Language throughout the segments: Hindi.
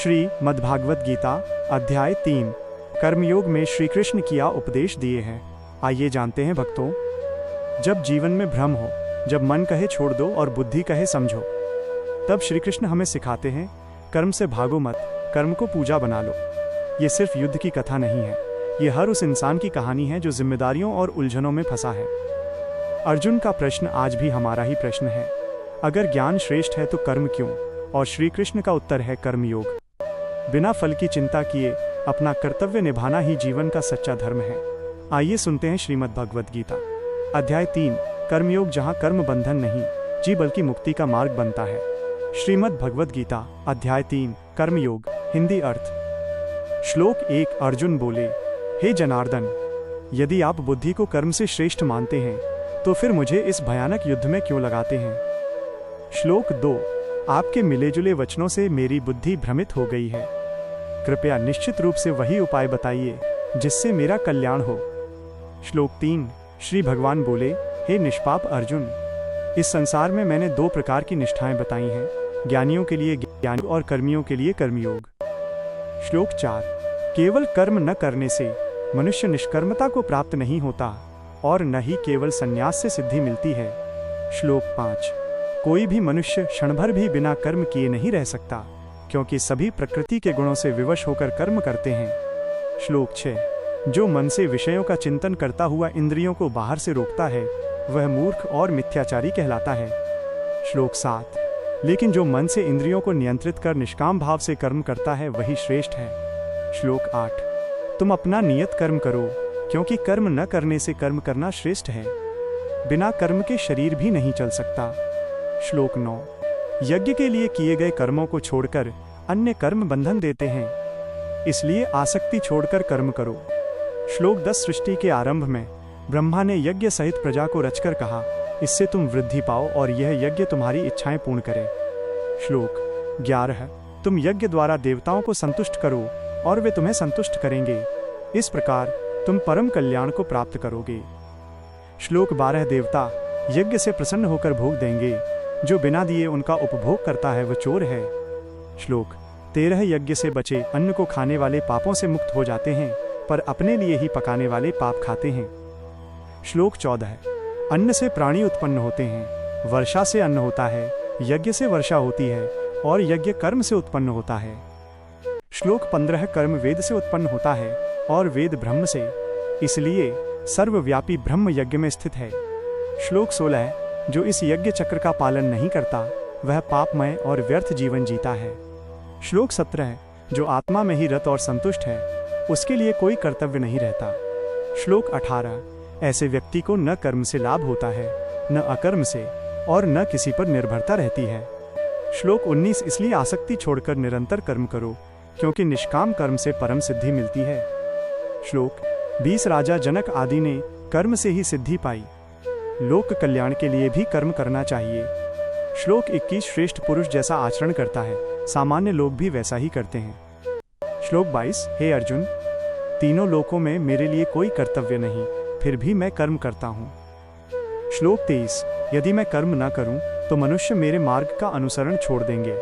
श्री मद्भागवत गीता अध्याय 3 कर्मयोग में श्री कृष्ण क्या उपदेश दिए हैं, आइए जानते हैं भक्तों। जब जीवन में भ्रम हो, जब मन कहे छोड़ दो और बुद्धि कहे समझो, तब श्री कृष्ण हमें सिखाते हैं कर्म से भागो मत, कर्म को पूजा बना लो। ये सिर्फ युद्ध की कथा नहीं है, ये हर उस इंसान की कहानी है जो जिम्मेदारियों और उलझनों में फंसा है। अर्जुन का प्रश्न आज भी हमारा ही प्रश्न है, अगर ज्ञान श्रेष्ठ है तो कर्म क्यों? और श्री कृष्ण का उत्तर है कर्मयोग। बिना फल की चिंता किए अपना कर्तव्य निभाना ही जीवन का सच्चा धर्म है। आइए सुनते हैं श्रीमद् भगवद गीता अध्याय 3 कर्मयोग, जहाँ कर्म बंधन नहीं जी बल्कि मुक्ति का मार्ग बनता है। श्रीमद् भगवद गीता अध्याय 3 कर्मयोग। हिंदी अर्थ। श्लोक 1। अर्जुन बोले, हे जनार्दन, यदि आप बुद्धि को कर्म से श्रेष्ठ मानते हैं तो फिर मुझे इस भयानक युद्ध में क्यों लगाते हैं? श्लोक 2। आपके मिले-जुले वचनों से मेरी बुद्धि भ्रमित हो गई है, कृपया निश्चित रूप से वही उपाय बताइए जिससे मेरा कल्याण हो। श्लोक 3। श्री भगवान बोले, हे निष्पाप अर्जुन, इस संसार में मैंने 2 प्रकार की निष्ठाएं बताई हैं, ज्ञानियों के लिए ज्ञान और कर्मियों के लिए कर्मयोग। श्लोक 4। केवल कर्म न करने से मनुष्य निष्कर्मता को प्राप्त नहीं होता और न ही केवल संन्यास से सिद्धि मिलती है। श्लोक 5। कोई भी मनुष्य क्षण भर भी बिना कर्म किए नहीं रह सकता, क्योंकि सभी प्रकृति के गुणों से विवश होकर कर्म करते हैं। श्लोक 6। जो मन से विषयों का चिंतन करता हुआ इंद्रियों को बाहर से रोकता है वह मूर्ख और मिथ्याचारी कहलाता है। श्लोक 7। लेकिन जो मन से इंद्रियों को नियंत्रित कर निष्काम भाव से कर्म करता है वही श्रेष्ठ है। श्लोक 8। तुम अपना नियत कर्म करो, क्योंकि कर्म न करने से कर्म करना श्रेष्ठ है। बिना कर्म के शरीर भी नहीं चल सकता। श्लोक 9। यज्ञ के लिए किए गए कर्मों को छोड़कर अन्य कर्म बंधन देते हैं, इसलिए आसक्ति छोड़कर कर्म करो। श्लोक 10। सृष्टि के आरंभ में ब्रह्मा ने यज्ञ सहित प्रजा को रचकर कहा, इससे तुम वृद्धि पाओ और यह यज्ञ तुम्हारी इच्छाएं पूर्ण करे। श्लोक 11। तुम यज्ञ द्वारा देवताओं को संतुष्ट करो और वे तुम्हें संतुष्ट करेंगे, इस प्रकार तुम परम कल्याण को प्राप्त करोगे। श्लोक 12। देवता यज्ञ से प्रसन्न होकर भोग देंगे, जो बिना दिए उनका उपभोग करता है वह चोर है। श्लोक 13। यज्ञ से बचे अन्न को खाने वाले पापों से मुक्त हो जाते हैं, पर अपने लिए ही पकाने वाले पाप खाते हैं। श्लोक 14। अन्न से प्राणी उत्पन्न होते हैं, वर्षा से अन्न होता है, यज्ञ से वर्षा होती है और यज्ञ कर्म से उत्पन्न होता है। श्लोक 15। कर्म वेद से उत्पन्न होता है और वेद ब्रह्म से, इसलिए सर्वव्यापी ब्रह्म यज्ञ में स्थित है। श्लोक 16। जो इस यज्ञ चक्र का पालन नहीं करता वह पापमय और व्यर्थ जीवन जीता है। श्लोक 17। जो आत्मा में ही रत और संतुष्ट है उसके लिए कोई कर्तव्य नहीं रहता। श्लोक 18। ऐसे व्यक्ति को न कर्म से लाभ होता है, न अकर्म से, और न किसी पर निर्भरता रहती है। श्लोक 19। इसलिए आसक्ति छोड़कर निरंतर कर्म करो, क्योंकि निष्काम कर्म से परम सिद्धि मिलती है। श्लोक 20। राजा जनक आदि ने कर्म से ही सिद्धि पाई, लोक कल्याण के लिए भी कर्म करना चाहिए। श्लोक 21। श्रेष्ठ पुरुष जैसा आचरण करता है सामान्य लोग भी वैसा ही करते हैं। श्लोक 22। हे अर्जुन, तीनों लोकों में मेरे लिए कोई कर्तव्य नहीं, फिर भी मैं कर्म करता हूँ। श्लोक 23। यदि मैं कर्म न करूँ तो मनुष्य मेरे मार्ग का अनुसरण छोड़ देंगे।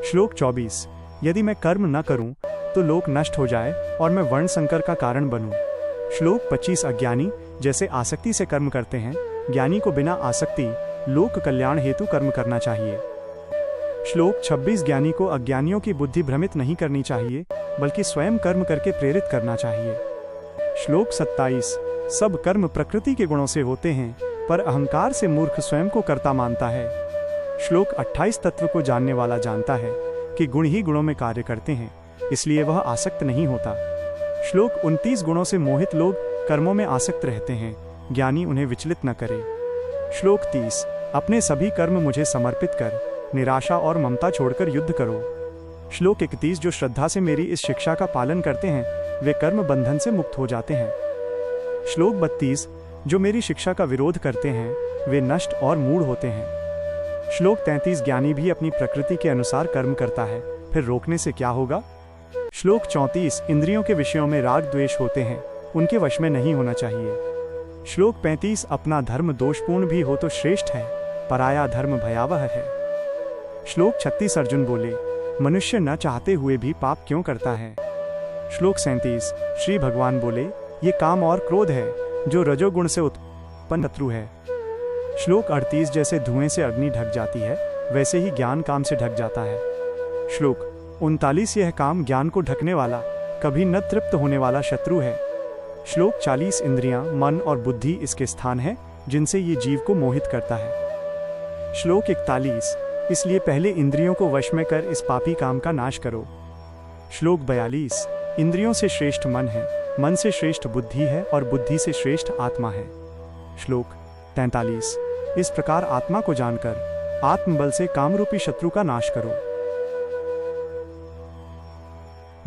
श्लोक 24। यदि मैं कर्म न करूँ तो लोक नष्ट हो जाए और मैं वर्ण संकर का कारण बनूं। श्लोक 25। अज्ञानी जैसे आसक्ति से कर्म करते हैं, ज्ञानी को बिना आसक्ति लोक कल्याण हेतु कर्म करना चाहिए। श्लोक 26। ज्ञानी को अज्ञानियों की बुद्धि भ्रमित नहीं करनी चाहिए, बल्कि स्वयं कर्म करके प्रेरित करना चाहिए। श्लोक 27। सब कर्म प्रकृति के गुणों से होते हैं, पर अहंकार से मूर्ख स्वयं को कर्ता मानता है। श्लोक 28। तत्व को जानने वाला जानता है कि गुण ही गुणों में कार्य करते हैं, इसलिए वह आसक्त नहीं होता। श्लोक 29। गुणों से मोहित लोग कर्मों में आसक्त रहते हैं, ज्ञानी उन्हें विचलित न करे। श्लोक 30। अपने सभी कर्म मुझे समर्पित कर, निराशा और ममता छोड़कर युद्ध करो। श्लोक 31। जो श्रद्धा से मेरी इस शिक्षा का पालन करते हैं वे कर्म बंधन से मुक्त हो जाते हैं। श्लोक 32। जो मेरी शिक्षा का विरोध करते हैं वे नष्ट और मूढ़ होते हैं। श्लोक 33। ज्ञानी भी अपनी प्रकृति के अनुसार कर्म करता है, फिर रोकने से क्या होगा? श्लोक 34। इंद्रियों के विषयों में राग द्वेष होते हैं, उनके वश में नहीं होना चाहिए। श्लोक 35। अपना धर्म दोषपूर्ण भी हो तो श्रेष्ठ है, पराया धर्म भयावह है। श्लोक 36। अर्जुन बोले, मनुष्य न चाहते हुए भी पाप क्यों करता है? श्लोक 37। श्री भगवान बोले, ये काम और क्रोध है जो रजोगुण से उत्पन्न शत्रु है। श्लोक 38। जैसे धुएं से अग्नि ढक जाती है, वैसे ही ज्ञान काम से ढक जाता है। श्लोक 39। यह काम ज्ञान को ढकने वाला, कभी न तृप्त होने वाला शत्रु है। श्लोक 40। इंद्रियां, मन और बुद्धि इसके स्थान है जिनसे ये जीव को मोहित करता है। श्लोक 41। इसलिए पहले इंद्रियों को वश में कर इस पापी काम का नाश करो। श्लोक 42। इंद्रियों से श्रेष्ठ मन है, मन से श्रेष्ठ बुद्धि है और बुद्धि से श्रेष्ठ आत्मा है। श्लोक 43। इस प्रकार आत्मा को जानकर आत्मबल से कामरूपी शत्रु का नाश करो।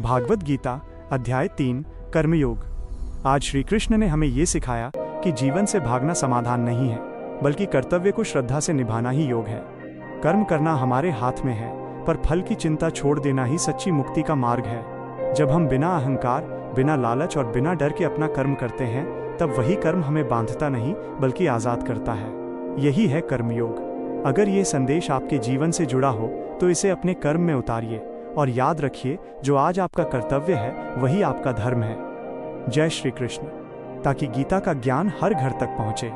भागवत गीता अध्याय 3 कर्मयोग। आज श्री कृष्ण ने हमें ये सिखाया कि जीवन से भागना समाधान नहीं है, बल्कि कर्तव्य को श्रद्धा से निभाना ही योग है। कर्म करना हमारे हाथ में है, पर फल की चिंता छोड़ देना ही सच्ची मुक्ति का मार्ग है। जब हम बिना अहंकार, बिना लालच और बिना डर के अपना कर्म करते हैं, तब वही कर्म हमें बांधता नहीं बल्कि आज़ाद करता है। यही है कर्मयोग। अगर ये संदेश आपके जीवन से जुड़ा हो तो इसे अपने कर्म में उतारिए और याद रखिए, जो आज आपका कर्तव्य है वही आपका धर्म है। जय श्री कृष्ण। ताकि गीता का ज्ञान हर घर तक पहुंचे,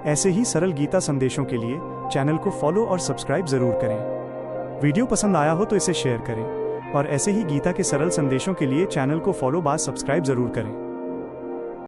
ऐसे ही सरल गीता संदेशों के लिए चैनल को फॉलो और सब्सक्राइब जरूर करें। वीडियो पसंद आया हो तो इसे शेयर करें और ऐसे ही गीता के सरल संदेशों के लिए चैनल को फॉलो व सब्सक्राइब जरूर करें।